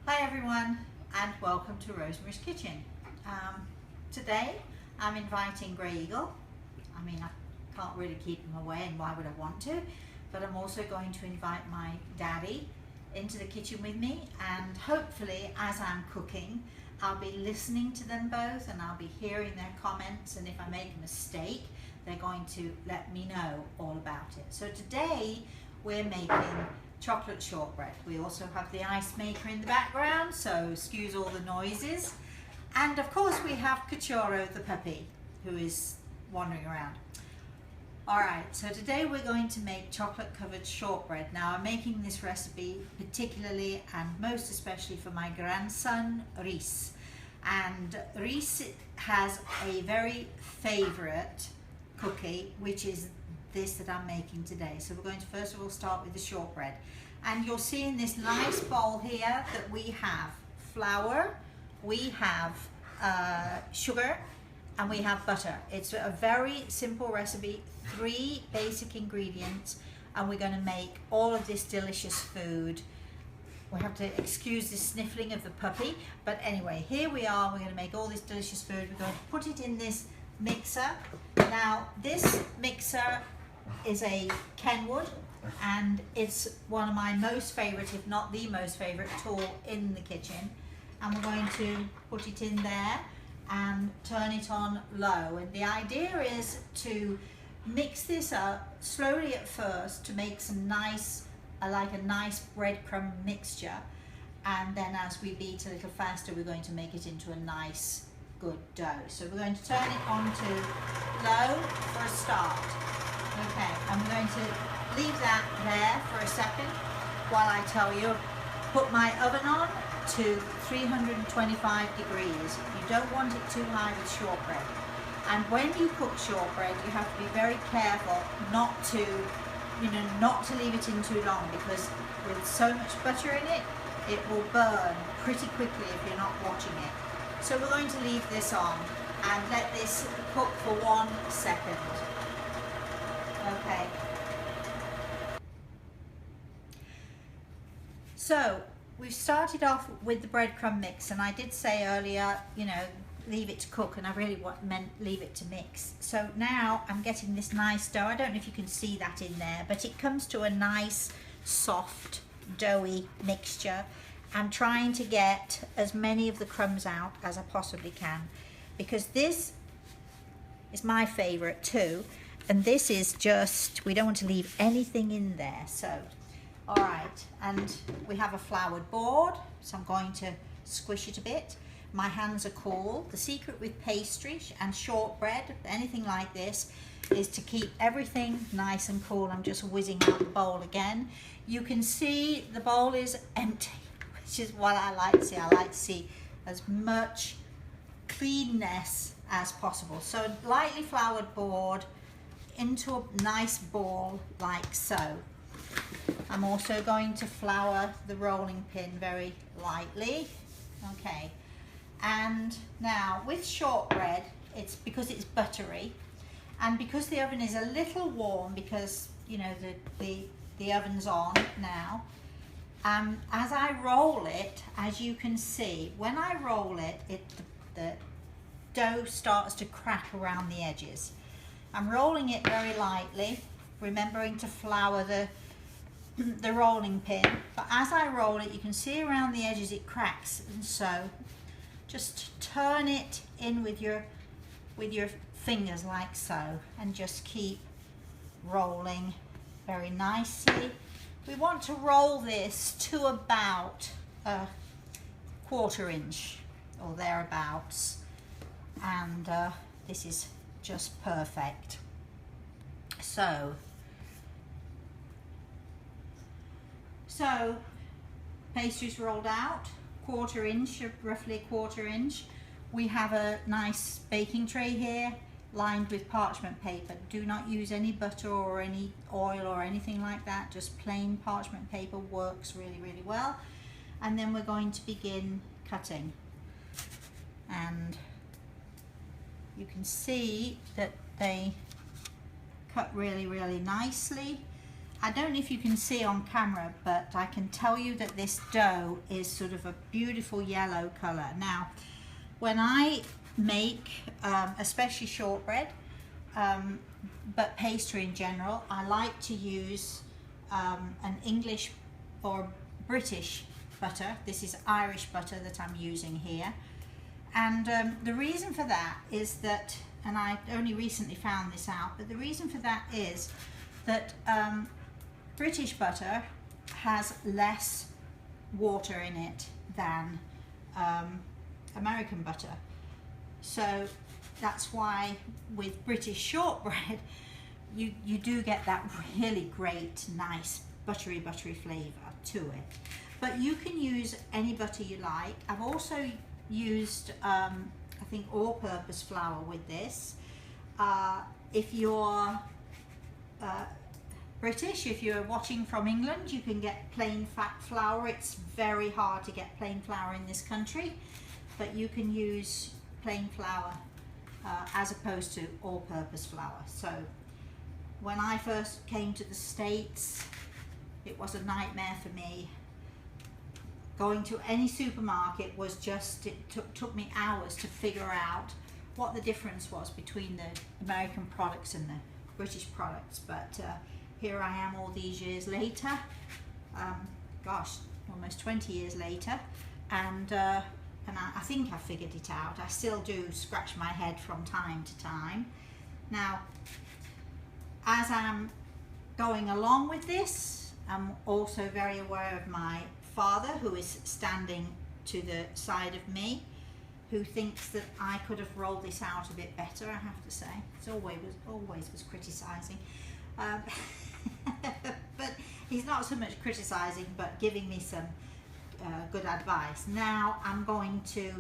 Hi everyone and welcome to Rosemary's Kitchen. Today I'm inviting Grey Eagle. I mean, I can't really keep him away, and why would I want to? But I'm also going to invite my daddy into the kitchen with me, and hopefully as I'm cooking I'll be listening to them both and I'll be hearing their comments, and if I make a mistake they're going to let me know all about it. So today we're making chocolate shortbread. We also have the ice maker in the background, so excuse all the noises. And of course we have Cachorro the puppy, who is wandering around. Alright, so today we're going to make chocolate covered shortbread. Now I'm making this recipe particularly and most especially for my grandson Reese. And Reese has a very favourite cookie, which is this that I'm making today. So we're going to first of all start with the shortbread, and you'll see in this nice bowl here that we have flour, we have sugar, and we have butter. It's a very simple recipe, 3 basic ingredients, and we're going to make all of this delicious food. We have to excuse the sniffling of the puppy, but anyway, here we are. We're going to make all this delicious food. We're going to put it in this mixer. Now this mixer is a Kenwood, and it's one of my most favourite, if not the most favourite tool in the kitchen. And we're going to put it in there and turn it on low. And the idea is to mix this up slowly at first to make some nice, like a nice breadcrumb mixture. And then as we beat a little faster, we're going to make it into a nice, good dough. So we're going to turn it on to low for a start. Okay, I'm going to leave that there for a second while I tell you, put my oven on to 325 degrees. You don't want it too high with shortbread. And when you cook shortbread, you have to be very careful not to, not to leave it in too long, because with so much butter in it, it will burn pretty quickly if you're not watching it. So we're going to leave this on and let this cook for 1 second. Okay. So we've started off with the breadcrumb mix, and I did say earlier, leave it to cook, and I really meant leave it to mix. So now I'm getting this nice dough. I don't know if you can see that in there, but it comes to a nice, soft, doughy mixture. I'm trying to get as many of the crumbs out as I possibly can, because this is my favorite too. And this is just, we don't want to leave anything in there. So, all right, and we have a floured board, so I'm going to squish it a bit. My hands are cool. The secret with pastry and shortbread, anything like this, is to keep everything nice and cool. I'm just whizzing out the bowl again. You can see the bowl is empty, which is what I like to see. I like to see as much cleanness as possible. So lightly floured board into a nice ball like so. I'm also going to flour the rolling pin very lightly. Okay, and now with shortbread, it's because it's buttery, and because the oven is a little warm, because the oven's on now. As I roll it, as you can see, when I roll it, the dough starts to crack around the edges. I'm rolling it very lightly, remembering to flour the rolling pin. But as I roll it, you can see around the edges it cracks, and so just turn it in with your fingers like so, and just keep rolling very nicely. We want to roll this to about a 1/4 inch or thereabouts, and this is just perfect. So pastry's rolled out, 1/4 inch, roughly a 1/4 inch. We have a nice baking tray here lined with parchment paper. Do not use any butter or any oil or anything like that. Just plain parchment paper works really, really well. And then we're going to begin cutting. And you can see that they cut really, really nicely. I don't know if you can see on camera, but I can tell you that this dough is sort of a beautiful yellow color. Now, when I make, especially shortbread, but pastry in general, I like to use an English or British butter. This is Irish butter that I'm using here. And the reason for that is that, and I only recently found this out, but the reason for that is that British butter has less water in it than American butter. So that's why with British shortbread, you do get that really great, nice, buttery flavour to it. But you can use any butter you like. I've also used, I think, all-purpose flour with this. If you're British, if you're watching from England, you can get plain fat flour. It's very hard to get plain flour in this country, but you can use plain flour as opposed to all-purpose flour. So when I first came to the States, it was a nightmare for me. Going to any supermarket was just, it took me hours to figure out what the difference was between the American products and the British products. But here I am all these years later, gosh, almost 20 years later, and I think I figured it out. I still do scratch my head from time to time. Now, as I'm going along with this, I'm also very aware of my father, who is standing to the side of me, who thinks that I could have rolled this out a bit better, I have to say. It's always was criticising. But he's not so much criticising, but giving me some good advice. Now I'm going to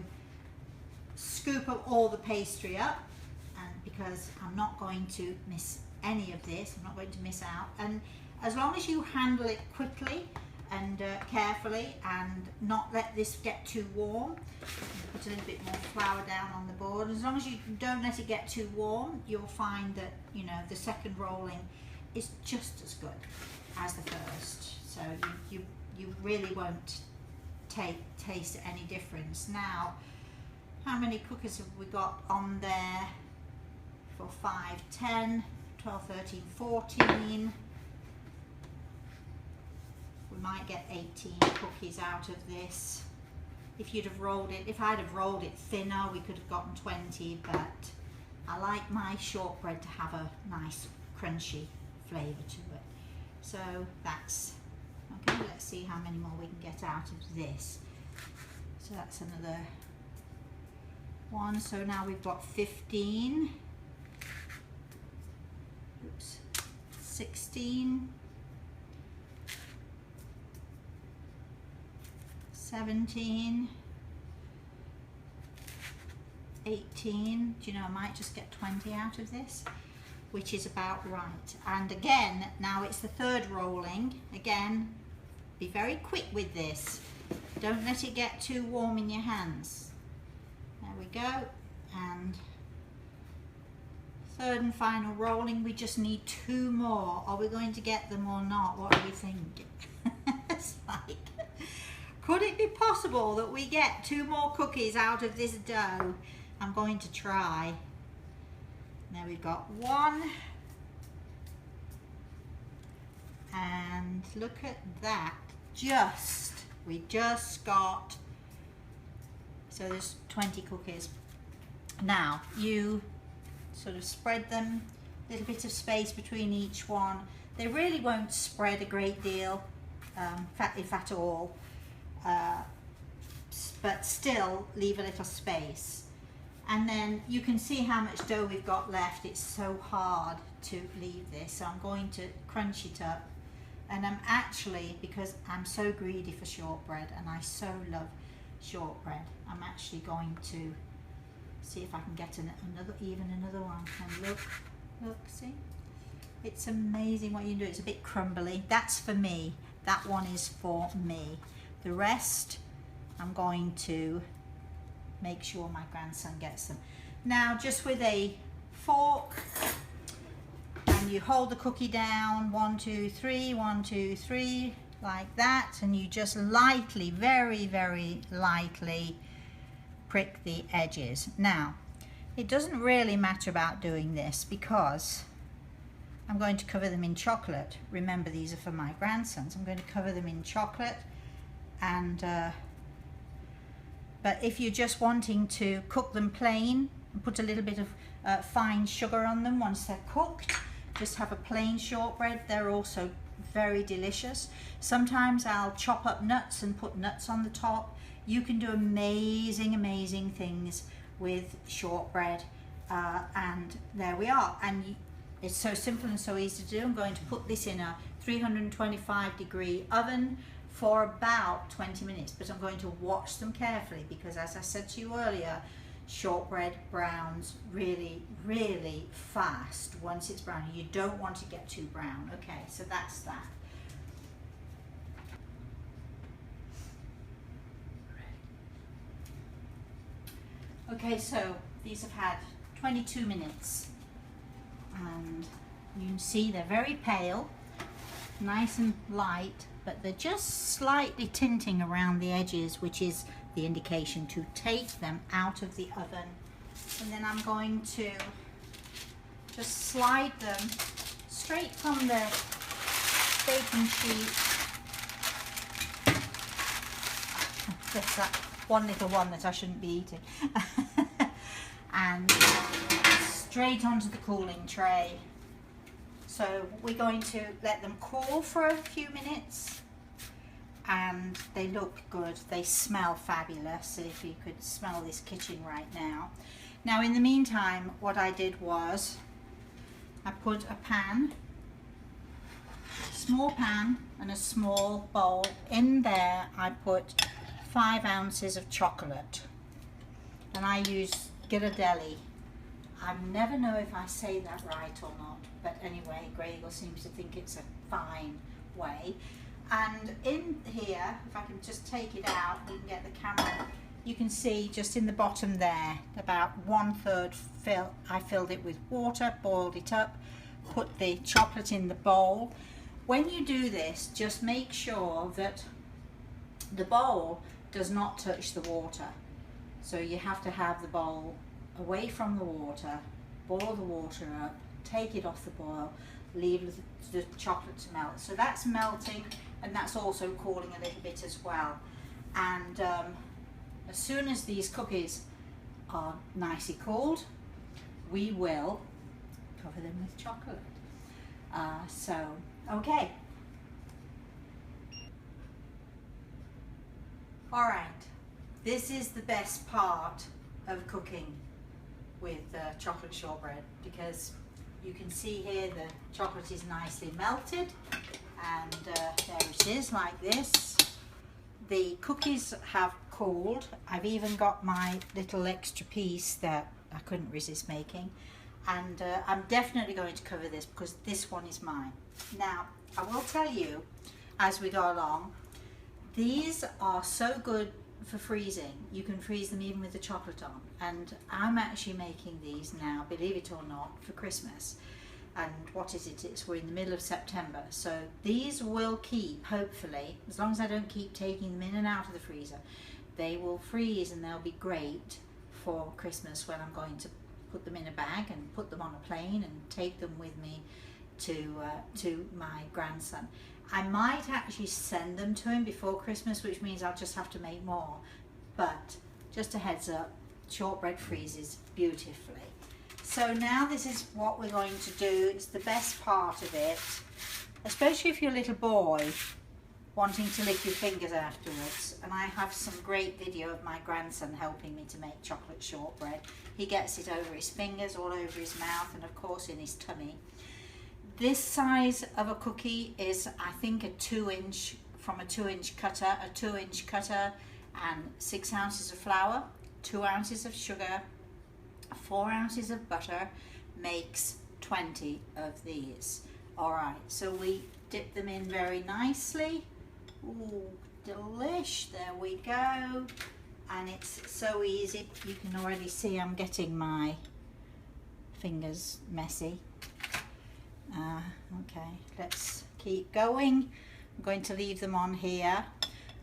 scoop up all the pastry up, and because I'm not going to miss any of this, I'm not going to miss out. And as long as you handle it quickly and carefully, and not let this get too warm, put a little bit more flour down on the board. As long as you don't let it get too warm, you'll find that, you know, the second rolling is just as good as the first. So you really won't taste any difference. Now, how many cookies have we got on there? For 5, 10, 12, 13, 14. We might get 18 cookies out of this. If you'd have rolled it, if I'd have rolled it thinner, we could have gotten 20, but I like my shortbread to have a nice crunchy flavour to it. So that's, okay, let's see how many more we can get out of this. So that's another one. So now we've got 15, oops, 16, 17, 18, do you know, I might just get 20 out of this, which is about right. And again, now it's the third rolling. Again, be very quick with this. Don't let it get too warm in your hands. There we go. And third and final rolling, we just need 2 more. Are we going to get them or not? What do we think? It's like, could it be possible that we get 2 more cookies out of this dough? I'm going to try. There we've got 1. And look at that. We just got, so there's 20 cookies. Now, you sort of spread them, a little bit of space between each one. They really won't spread a great deal, if at all. But still leave a little space, and then you can see how much dough we've got left. It's so hard to leave this, so I'm going to crunch it up. And I'm actually, because I'm so greedy for shortbread and I so love shortbread, I'm actually going to see if I can get another one. And look, see, it's amazing what you can do. It's a bit crumbly. That's for me. That one is for me. The rest, I'm going to make sure my grandson gets them. Now, just with a fork, I'm and you hold the cookie down, 1, 2, 3, 1, 2, 3, like that, and you just lightly, very, very lightly prick the edges. Now, it doesn't really matter about doing this because I'm going to cover them in chocolate. Remember, these are for my grandsons. I'm going to cover them in chocolate, and but if you're just wanting to cook them plain and put a little bit of fine sugar on them once they're cooked, just have a plain shortbread. They're also very delicious. Sometimes I'll chop up nuts and put nuts on the top. You can do amazing, amazing things with shortbread, and there we are. And it's so simple and so easy to do. I'm going to put this in a 325-degree oven for about 20 minutes, but I'm going to watch them carefully because, as I said to you earlier, shortbread browns really, really fast once it's brown. You don't want to get too brown. Okay, so that's that. Okay, so these have had 22 minutes, and you can see they're very pale, nice and light, but they're just slightly tinting around the edges, which is the indication to take them out of the oven. And then I'm going to just slide them straight from the baking sheet. That's that one little one that I shouldn't be eating. And straight onto the cooling tray. So we're going to let them cool for a few minutes, and they look good. They smell fabulous. If you could smell this kitchen right now. Now, in the meantime, what I did was I put a pan, small pan and a small bowl. In there I put 5 ounces of chocolate, and I use Ghirardelli. I never know if I say that right or not, but anyway, Grey Eagle seems to think it's a fine way. And in here, if I can just take it out, you can get the camera, you can see just in the bottom there, about 1/3 fill. I filled it with water, boiled it up, put the chocolate in the bowl. When you do this, just make sure that the bowl does not touch the water. So you have to have the bowl away from the water, boil the water up, take it off the boil, leave the chocolate to melt. So that's melting, and that's also cooling a little bit as well. And as soon as these cookies are nicely cooled, we will cover them with chocolate. Okay. All right, this is the best part of cooking with chocolate shortbread, because you can see here the chocolate is nicely melted, and there it is, like this. The cookies have cooled. I've even got my little extra piece that I couldn't resist making, and I'm definitely going to cover this because this one is mine. Now, I will tell you as we go along, these are so good for freezing. You can freeze them even with the chocolate on, and I'm actually making these now, believe it or not, for Christmas. And what is it? We're in the middle of September, so these will keep, hopefully, as long as I don't keep taking them in and out of the freezer, they will freeze, and they'll be great for Christmas when I'm going to put them in a bag and put them on a plane and take them with me to my grandson. I might actually send them to him before Christmas, which means I'll just have to make more. But just a heads up, shortbread freezes beautifully. So now this is what we're going to do. It's the best part of it, especially if you're a little boy wanting to lick your fingers afterwards. And I have some great video of my grandson helping me to make chocolate shortbread. He gets it over his fingers, all over his mouth, and of course in his tummy. This size of a cookie is, I think, a 2-inch, from a 2-inch cutter, and 6 ounces of flour, 2 ounces of sugar, 4 ounces of butter makes 20 of these. All right, so we dip them in very nicely. Ooh, delish, there we go. And it's so easy. You can already see I'm getting my fingers messy. Okay, let's keep going. I'm going to leave them on here,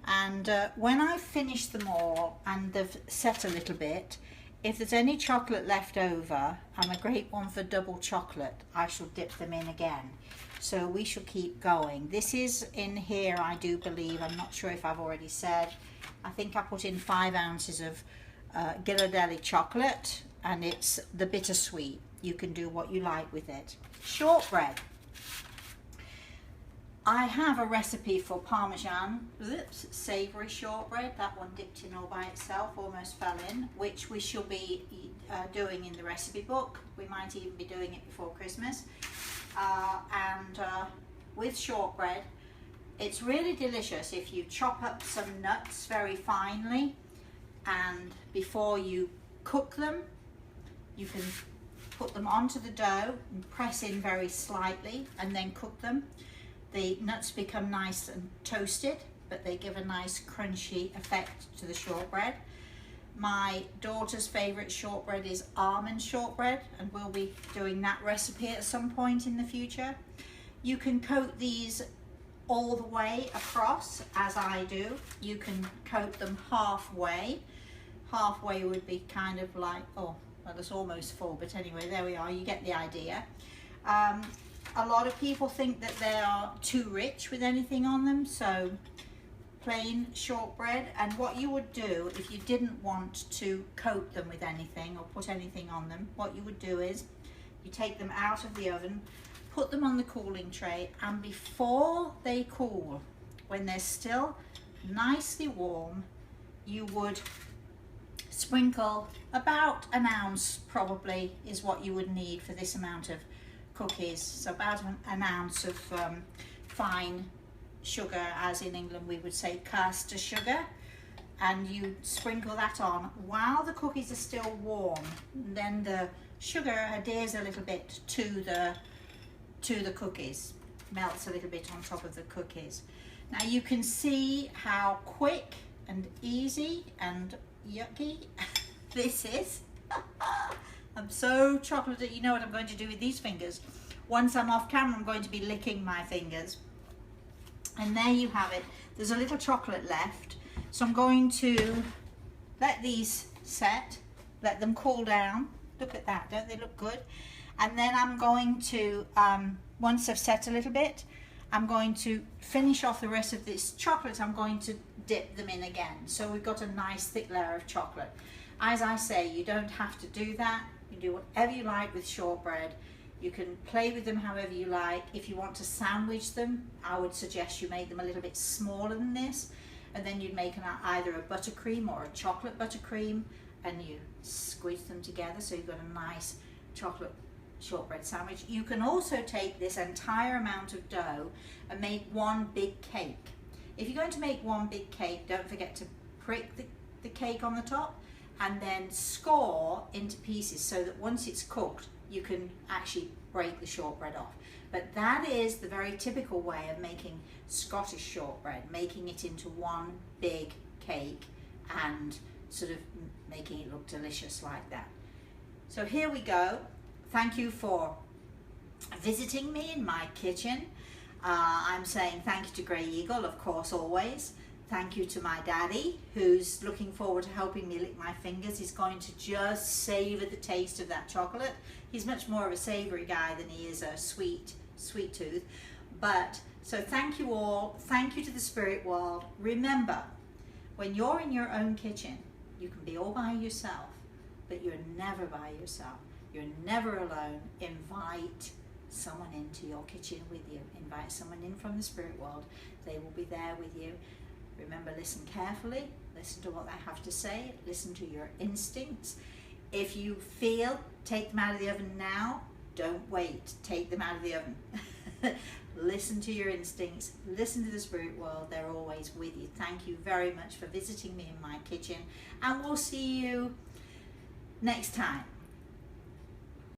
and when I finish them all and they've set a little bit, if there's any chocolate left over, I'm a great one for double chocolate, I shall dip them in again. So we shall keep going. This is in here, I do believe, I'm not sure if I've already said, I think I put in 5 ounces of Ghirardelli chocolate, and it's the bittersweet. You can do what you like with it. Shortbread. I have a recipe for Parmesan, savoury shortbread. That one dipped in all by itself, almost fell in, which we shall be doing in the recipe book. We might even be doing it before Christmas. With shortbread, it's really delicious if you chop up some nuts very finely, and before you cook them, you can put them onto the dough and press in very slightly and then cook them. The nuts become nice and toasted, but they give a nice crunchy effect to the shortbread. My daughter's favourite shortbread is almond shortbread, and we'll be doing that recipe at some point in the future. You can coat these all the way across, as I do. You can coat them halfway. Halfway would be kind of like, oh, well, it's almost full, but anyway, there we are, you get the idea. A lot of people think that they are too rich with anything on them, so plain shortbread. And what you would do if you didn't want to coat them with anything or put anything on them, what you would do is you take them out of the oven, put them on the cooling tray, and before they cool, when they're still nicely warm, you would sprinkle about an ounce, probably is what you would need for this amount of cookies. So about an ounce of fine sugar, as in England we would say caster sugar, and you sprinkle that on while the cookies are still warm. Then the sugar adheres a little bit to the cookies, melts a little bit on top of the cookies. Now you can see how quick and easy and yucky this is. I'm so chocolatey. You know what I'm going to do with these fingers? Once I'm off camera, I'm going to be licking my fingers. And there you have it. There's a little chocolate left. So I'm going to let these set, let them cool down. Look at that, don't they look good? And then I'm going to, once they've set a little bit, I'm going to finish off the rest of this chocolate. I'm going to dip them in again. So we've got a nice thick layer of chocolate. As I say, you don't have to do that. You do whatever you like with shortbread. You can play with them however you like. If you want to sandwich them, I would suggest you make them a little bit smaller than this, and then you'd make either a buttercream or a chocolate buttercream, and you squeeze them together so you've got a nice chocolate shortbread sandwich. You can also take this entire amount of dough and make one big cake. If you're going to make one big cake, don't forget to prick the cake on the top and then score into pieces so that once it's cooked, you can actually break the shortbread off. But that is the very typical way of making Scottish shortbread, making it into one big cake and sort of making it look delicious like that. So here we go. Thank you for visiting me in my kitchen. I'm saying thank you to Grey Eagle, of course, always. Thank you to my daddy, who's looking forward to helping me lick my fingers. He's going to just savour the taste of that chocolate. He's much more of a savoury guy than he is a sweet tooth. But, so thank you all. Thank you to the spirit world. Remember, when you're in your own kitchen, you can be all by yourself, but you're never by yourself. You're never alone. Invite someone into your kitchen with you. Invite someone in from the spirit world. They will be there with you. Remember, listen carefully, listen to what they have to say, listen to your instincts. If you feel, take them out of the oven now, don't wait, take them out of the oven. Listen to your instincts, listen to the spirit world, they're always with you. Thank you very much for visiting me in my kitchen, and we'll see you next time.